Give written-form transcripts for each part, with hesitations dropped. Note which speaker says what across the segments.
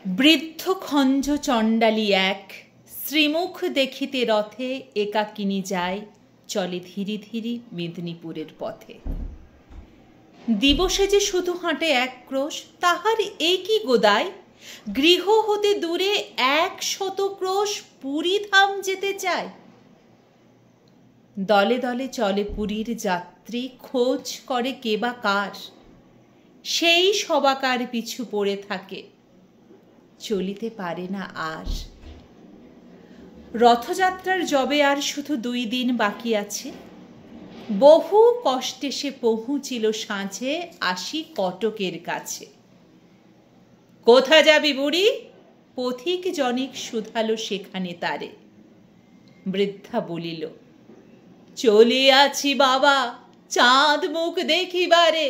Speaker 1: বৃদ্ধ খঞ্জ চণ্ডালী এক শ্রীমুখ দেখিতে রথে একাকিনী যায়, চলে ধীরে ধীরে মেদিনীপুরের পথে। দিবসে যে শুধু হাঁটে এক ক্রোশ, তাহার এ কি গোদায়? গৃহ হতে দূরে 100 ক্রোশ পুরী ধাম যেতে চায়। দলে দলে চলে পুরীর যাত্রী, খোঁজ করে কে বা কার, সেই সবাকার পিছু পড়ে থাকে, চলিতে পারে না আর। রথযাত্রার যবে আর শুধু 2 দিন বাকি আছে, বহু কষ্টে সে পৌঁছিল সাঁঝে আসি কটকের কাছে। কোথা যাবি বুড়ি? পথিক জনিক শুধালো সেখানে তারে। বৃদ্ধা বলিল, চলিয়াছি বাবা চাঁদ মুখ দেখিবারে।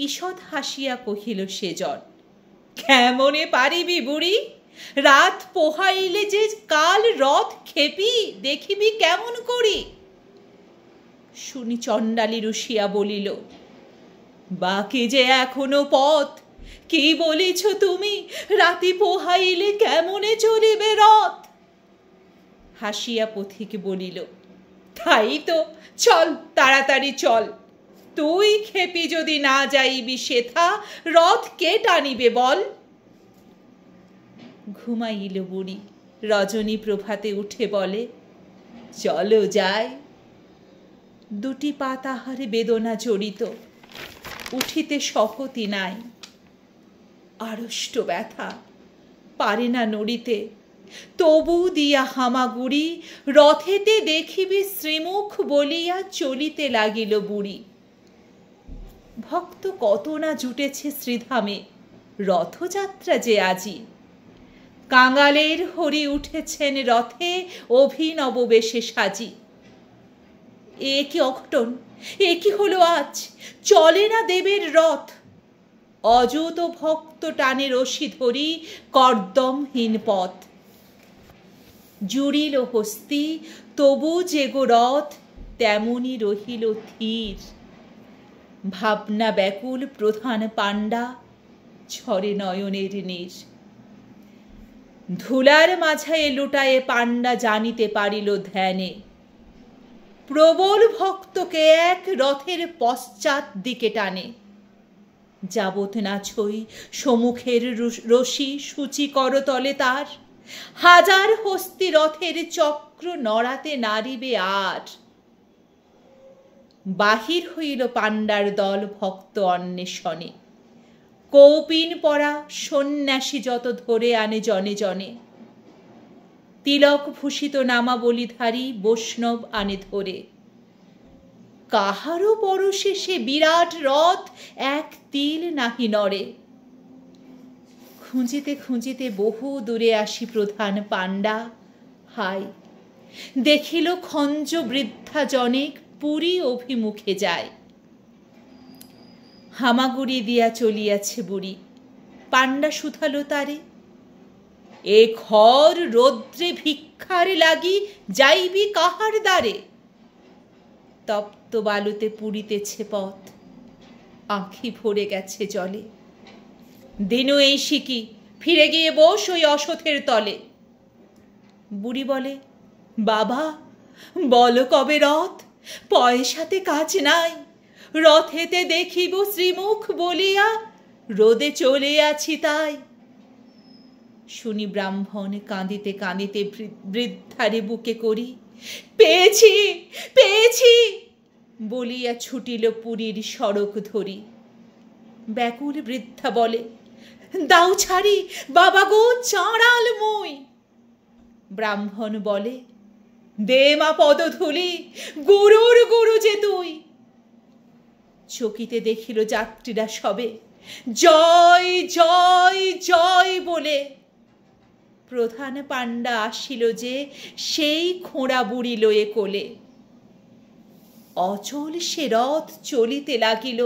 Speaker 1: ঈষৎ হাসিয়া কহিল সেজন, কেমনে পারিবি বুড়ি? রাত পোহাইলে যে কাল রথ খেপি, দেখিবি কেমন করি? শুনি চণ্ডালী রুষিয়া বলিল, বাকি যে এখনো পথ, কি বলিছ তুমি? রাতি পোহাইলে কেমনে চলিবে রথ? হাসিয়া পথিক বলিল, তাই তো, চল তাড়াতাড়ি চল। তুই খেপি যদি না যাইবি সেথা, রথ কে টানিবে বল? ঘুমাইল বুড়ি, রজনী প্রভাতে উঠে বলে, চলো যাই। 2টি পা তাহার বেদনা জড়িত, উঠিতে শক্তি নাই। আড়ষ্ট ব্যথা, পারে না নড়িতে, তবু দিয়া হামাগুড়ি, রথেতে দেখিবি শ্রীমুখ বলিয়া চলিতে লাগিল বুড়ি। ভক্ত কত না জুটেছে শ্রীধামে, রথযাত্রা যে আজি। কাঙালের হরি উঠেছেন রথে, অভিনব বেশে সাজি। এ কি অঘটন, এ কি হলো আজ? চলে না দেবের রথ। অযুত ভক্ত টানে রশি ধরি, কর্দমহীন পথ। জুড়িল হস্তি, তবু যেগো রথ, তেমনি রহিল ধীর। ভাবনা ব্যাকুল প্রধান পাণ্ডা, ঝরে নয়নের নীর। ধুলার মাঝায় লুটায়ে পাণ্ডা জানিতে পারিল ধ্যানে, প্রবল ভক্তকে এক রথের পশ্চাৎ দিকে টানে। যাবত না ছই সম্মুখের রশি সূচি করতলে তার, হাজার হস্তি রথের চক্র নড়াতে নারিবে আর। বাহির হইল পাণ্ডার দল ভক্ত অন্বেষণে, কৌপিন পরা সন্ন্যাসী যত ধরে আনে জনে জনে। তিলক ভূষিত নামাবলিধারী বৈষ্ণব আনে ধরে, কাহারও পরশে সে বিরাট রথ এক তিল নাহি নড়ে। খুঁজিতে খুঁজিতে বহু দূরে আসি প্রধান পাণ্ডা, হায় দেখিল খঞ্জ বৃদ্ধা জনেক পুরী অভিমুখে যায়। হামাগুড়ি দিয়া চলিয়াছে বুড়ি, পাণ্ডা শুধালো তারে, এ ঘর রৌদ্রে ভিক্ষার লাগি যাইবি কাহার দ্বারে? তপ্ত বালুতে পুড়িতেছে পথ, আঁখি ভরে গেছে জলে। দিনু এই শিকি, ফিরে গিয়ে বস ওই অসথের তলে। বুড়ি বলে, বাবা বল কবে রথ? পয়সাতে কাজ নাই, রথেতে দেখিব শ্রীমুখ বলিয়া রোদে চলে আছি তাই। শুনি ব্রাহ্মণ কাঁদিতে কাঁদিতে বৃদ্ধারে বুকে করি, পেয়েছি পেয়েছি বলিয়া ছুটিল পুরীর সড়ক ধরি। ব্যাকুল বৃদ্ধা বলে, দাও ছাড়ি বাবা গো, চাঁড়াল মুই। ব্রাহ্মণ বলে, দে মা পদধূলি, গুরুর গুরু যে তুই। চকিতে দেখিল যাত্রীরা সবে, জয় জয় জয় বলে। প্রধান পাণ্ডা আসিল যে, সেই খোঁড়া বুড়ি লয়ে কোলে। অচল সে রথ চলিতে লাগিল,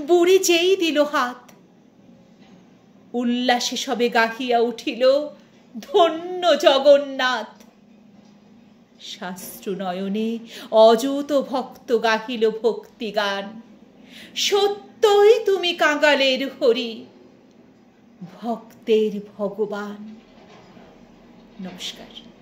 Speaker 1: বুড়ি যেই দিল হাত। উল্লাসে সবে গাহিয়া উঠিল, ধন্য জগন্নাথ। শাস্ত্র নয়নে অযুত ভক্ত গাহিল ভক্তিগান, সত্যই তুমি কাঙালের হরি। ভক্তের ভগবান। নমস্কার।